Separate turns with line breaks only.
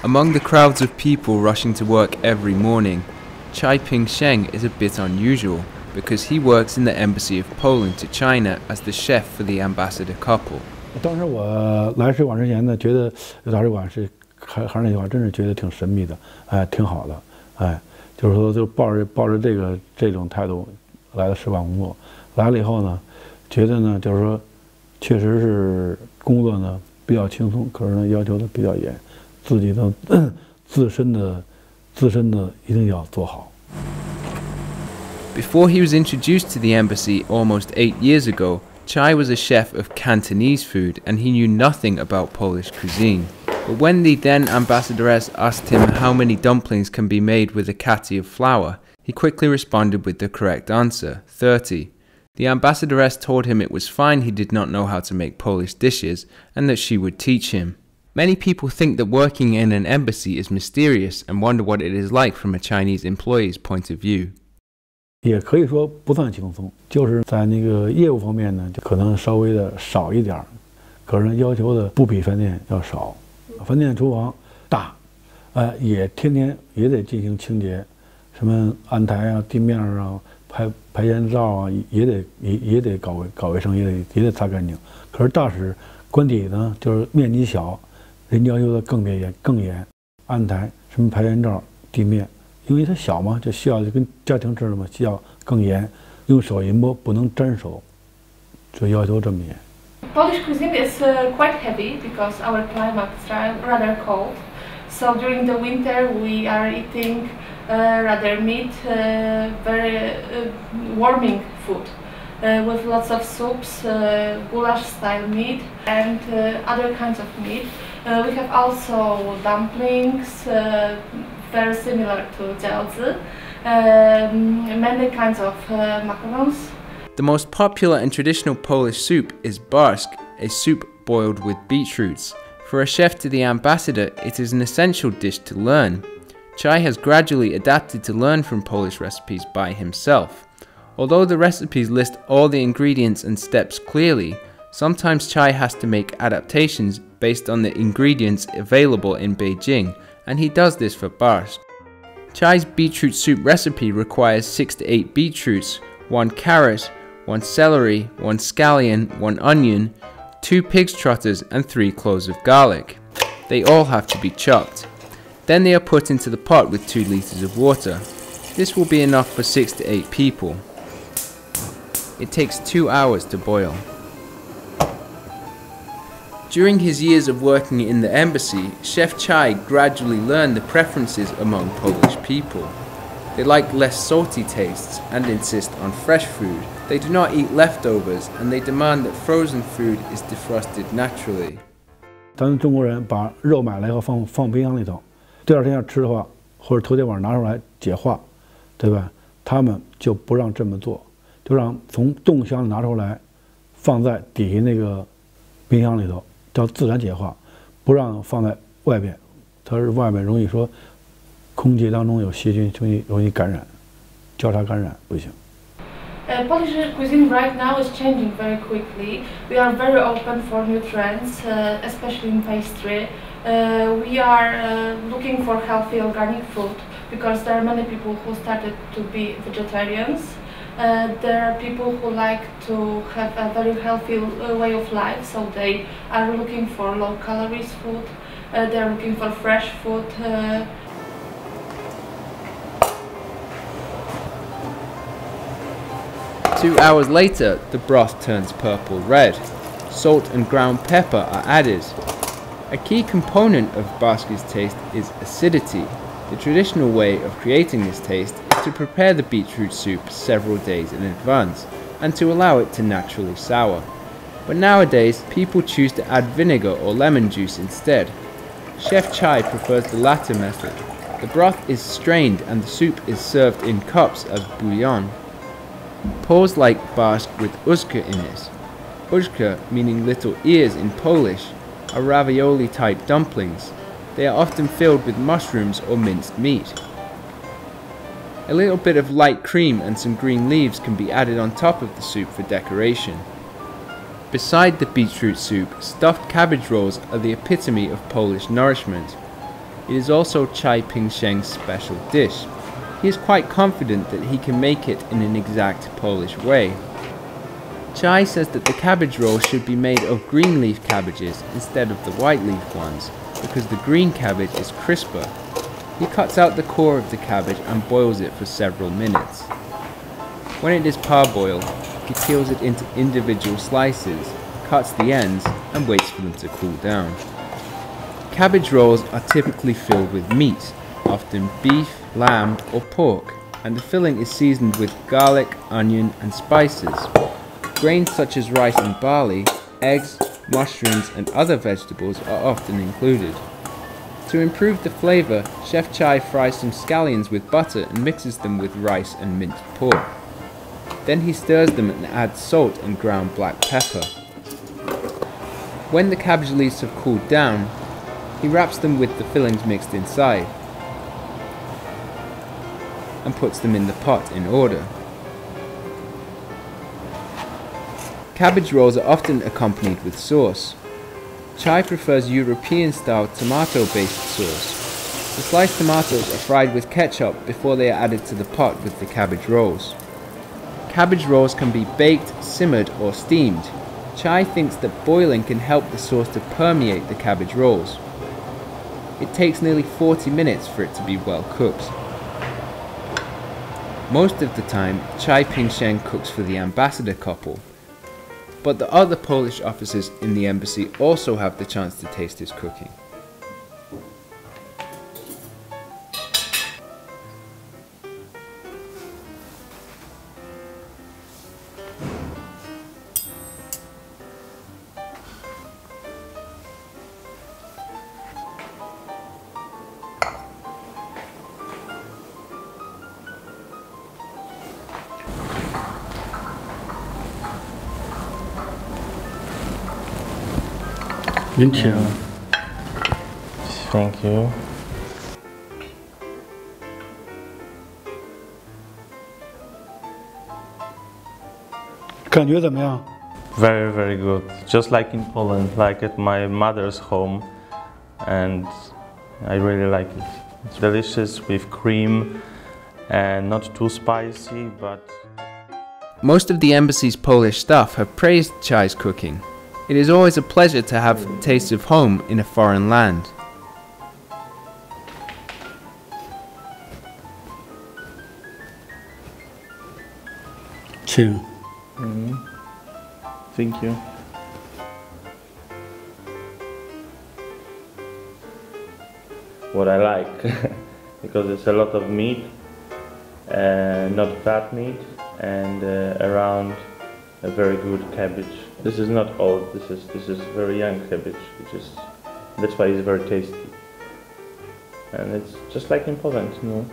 Among the crowds of people rushing to work every morning, Chai Ping-sheng is a bit unusual because he works in the embassy of Poland to China as the chef for the ambassador couple.
当时我来使馆之前呢，觉得大使馆是还是那句话，真是觉得挺神秘的，哎，挺好的，哎，就是说就抱着这种态度来了使馆工作，来了以后呢，觉得呢就是说，确实是工作呢比较轻松，可是呢要求的比较严，自己的自身的一定要做好。
Before he was introduced to the embassy almost 8 years ago, Chai was a chef of Cantonese food and he knew nothing about Polish cuisine. But when the then ambassadoress asked him how many dumplings can be made with a kati of flour, he quickly responded with the correct answer, 30. The ambassadoress told him it was fine he did not know how to make Polish dishes and that she would teach him. Many people think that working in an embassy is mysterious and wonder what it is like from a Chinese employee's point of view.
也可以说不算轻松，就是在那个业务方面呢，就可能稍微的少一点，可是要求的不比饭店要少。饭店厨房大，也天天也得进行清洁，什么案台啊、地面啊、排烟罩啊，也得搞卫生，也得擦干净。可是大使官邸呢，就是面积小，人要求的更严，案台、什么排烟罩、地面。 因为它小嘛，就需要就跟家庭似的嘛，需要更严，用手一摸不能沾手，就要求这么严。
Polish cuisine is quite heavy because our climate is rather cold. So during the winter we are eating rather meat, very warming food with lots of soups, goulash style meat and other kinds of meat. We have also dumplings. Very similar to jiaozi, many kinds of macarons.
The most popular and traditional Polish soup is barszcz, a soup boiled with beetroots. For a chef to the ambassador, it is an essential dish to learn. Chai has gradually adapted to learn from Polish recipes by himself. Although the recipes list all the ingredients and steps clearly, sometimes Chai has to make adaptations based on the ingredients available in Beijing, and he does this for Barszcz. Chai's beetroot soup recipe requires 6 to 8 beetroots, 1 carrot, 1 celery, 1 scallion, 1 onion, 2 pig's trotters and 3 cloves of garlic. They all have to be chopped. Then they are put into the pot with 2 litres of water. This will be enough for 6 to 8 people. It takes 2 hours to boil. During his years of working in the embassy, Chef Chai gradually learned the preferences among Polish people. They like less salty tastes and insist on fresh food. They do not eat leftovers and they demand that frozen food is defrosted naturally.
咱们中国人把肉买来以后放冰箱里头，第二天要吃的话，或者头天晚上拿出来解化，对吧？他们就不让这么做，就让从冻箱里拿出来，放在底下那个冰箱里头。 叫自然解化，不让放在外边，它是外面容易说，空气当中有细菌，容易感染，交叉感染不行。
Polish cuisine right now is changing very quickly. We are very open for new trends, especially in pastry. We are looking for healthy organic food because there are many people who started to be vegetarians. There are people who like to have a very healthy way of life, so they are looking for low calories food, they are looking for fresh food.
2 hours later, the broth turns purple red. Salt and ground pepper are added. A key component of Barszcz's taste is acidity. The traditional way of creating this taste is to prepare the beetroot soup several days in advance and to allow it to naturally sour. But nowadays, people choose to add vinegar or lemon juice instead. Chef Chai prefers the latter method. The broth is strained and the soup is served in cups as bouillon. Poles like barszcz with uszka in it. Uszka, meaning little ears in Polish, are ravioli-type dumplings. They are often filled with mushrooms or minced meat. A little bit of light cream and some green leaves can be added on top of the soup for decoration. Beside the beetroot soup, stuffed cabbage rolls are the epitome of Polish nourishment. It is also Chai Ping-sheng's special dish. He is quite confident that he can make it in an exact Polish way. Chai says that the cabbage roll should be made of green leaf cabbages instead of the white leaf ones, because the green cabbage is crisper. He cuts out the core of the cabbage and boils it for several minutes. When it is parboiled, he peels it into individual slices, cuts the ends, and waits for them to cool down. Cabbage rolls are typically filled with meat, often beef, lamb, or pork, and the filling is seasoned with garlic, onion, and spices. Grains such as rice and barley, eggs, mushrooms, and other vegetables are often included. To improve the flavour, Chef Chai fries some scallions with butter and mixes them with rice and minced pork. Then he stirs them and adds salt and ground black pepper. When the cabbage leaves have cooled down, he wraps them with the fillings mixed inside and puts them in the pot in order. Cabbage rolls are often accompanied with sauce. Chai prefers European-style tomato-based sauce. The sliced tomatoes are fried with ketchup before they are added to the pot with the cabbage rolls. Cabbage rolls can be baked, simmered, or steamed. Chai thinks that boiling can help the sauce to permeate the cabbage rolls. It takes nearly 40 minutes for it to be well cooked. Most of the time, Chai Ping-sheng cooks for the ambassador couple, but the other Polish officers in the embassy also have the chance to taste his cooking.
您请。
Thank you.
感觉怎么样？
Very, very good. Just like in Poland, like at my mother's home, and I really like it. It's delicious with cream and not too spicy, but...
Most of the embassy's Polish staff have praised Chai's cooking. It is always a pleasure to have tastes of home in a foreign land.
请。
Thank you. What I like, because it's a lot of meat, not fat meat, and around a very good cabbage. This is not old. This is very young cabbage, that's why it's very tasty. And it's just like in Poland, you know.